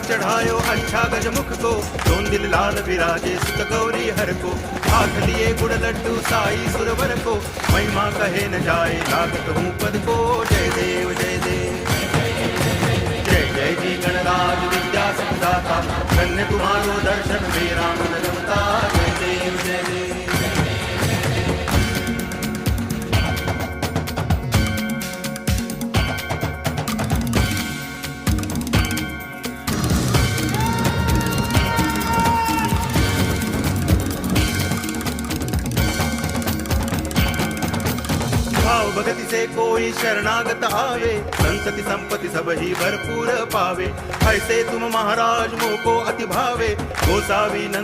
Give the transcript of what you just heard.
चढ़ायो अच्छा गजमुख को, दोन दिल लाल विराजे सुत गौरी हर को, हाथ लिए गुड़ लड्डू साई सुरवर को, महिमा कहे न जाए लागत हूँ पद को। जय देव जय देव जय जय जी गणराज विद्या संदाता, धन्य तुम्हारो दर्शन मेरा मन रमता। जय देव जय देव भाव भगति से कोई शरणागत आवे, संतति संपत्ति सब ही भरपूर पावे। ऐसे तुम महाराज मोको अति भावे, गोसावी